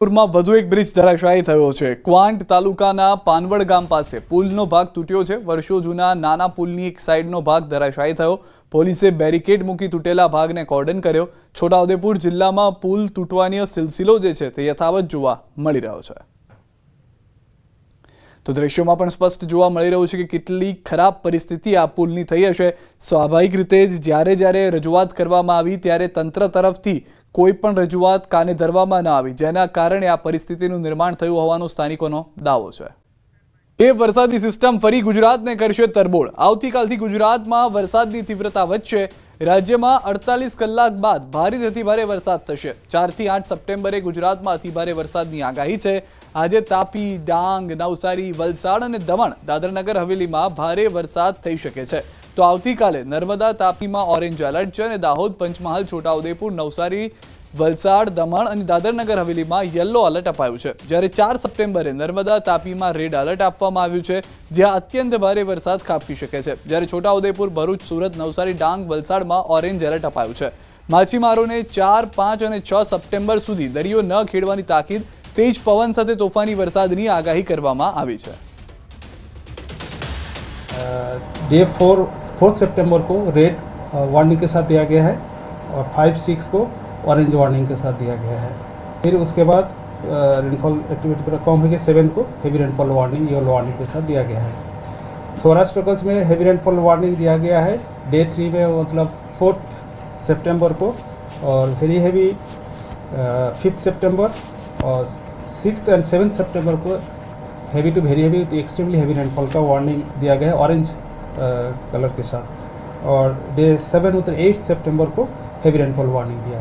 માં વધુ એક બ્રિજ ધરાશાયી થયો છે। ક્વાંટ તાલુકાના પાનવડ ગામ પાસે પુલનો ભાગ તૂટ્યો છે। વર્ષો જૂના નાના પુલની એક સાઈડનો ભાગ ધરાશાયી થયો। પોલીસે બેરિકેડ મૂકી તૂટેલા ભાગને કોર્ડન કર્યો। છોટાઉદેપુર જિલ્લામાં પુલ તૂટવાનો સિલસિલો જે છે તે યથાવત જોવા મળી રહ્યો છે। તો દ્રશ્યોમાં પણ સ્પષ્ટ જોવા મળી રહ્યું છે કે કેટલી ખરાબ પરિસ્થિતિ આ પુલની થઈ હશે। સ્વાભાવિક રીતે જ જ્યારે રજૂઆત કરવામાં આવી ત્યારે તંત્ર તરફથી કોઈ પણ રજૂઆત કાને ધરવામાં ન આવી, જેના કારણે આ પરિસ્થિતિનું નિર્માણ થયું હોવાનો સ્થાનિકોનો દાવો છે। એ વરસાદી સિસ્ટમ ફરી ગુજરાતને કરશે તરબોળ। આવતીકાલથી ગુજરાતમાં વરસાદની તીવ્રતા વધશે। રાજ્યમાં 48 કલાક બાદ ભારેથી અતિભારે વરસાદ થશે। 4 થી 8 સપ્ટેમ્બરે ગુજરાતમાં અતિભારે વરસાદની આગાહી છે। આજે તાપી, ડાંગ, નવસારી, વલસાડ અને દમણ, દાદરનગર હવેલીમાં ભારે વરસાદ થઈ શકે છે। તો આવતીકાલે નર્મદા, તાપીમાં ઓરેન્જ એલર્ટ છે અને દાહોદ, પંચમહાલ, છોટાઉદેપુર, નવસારી, વલસાડ, દમણ અને દાદરનગર હવેલીમાં યલો એલર્ટ અપાયું છે। જ્યારે 4 સપ્ટેમ્બરે નર્મદા, તાપીમાં રેડ એલર્ટ આપવામાં આવ્યું છે, જ્યાં અત્યંત ભારે વરસાદ ખાબકી શકે છે। જ્યારે છોટાઉદેપુર, ભરૂચ, સુરત, નવસારી, ડાંગ, વલસાડમાં ઓરેન્જ એલર્ટ અપાયું છે। માછીમારોને 4, 5 અને 6 સપ્ટેમ્બર સુધી દરિયો ન ખેડવાની તાકીદ, તેજ પવન સાથે તોફાની વરસાદની આગાહી કરવામાં આવી છે। डे 4 सितंबर को रेड वार्निंग के साथ दिया गया है और 5-6 को ऑरेंज वार्निंग के साथ दिया गया है। फिर उसके बाद रेनफॉल एक्टिविटी थोड़ा कम होगी। 7 को heavy rainfall warning, yellow warning के साथ दिया गया है। सौराष्ट्र कच्छ में हेवी रेनफॉल वार्निंग दिया गया है डे 3 में, मतलब 4 सितंबर को, और वेरी हेवी 5 सितंबर और 6 एंड 7 सितंबर को heavy to very heavy extremely heavy rainfall का वार्निंग दिया गया है ऑरेंज कलर के साथ। और डे 7 और 8 सितंबर को हेवी रेनफॉल वार्निंग दिया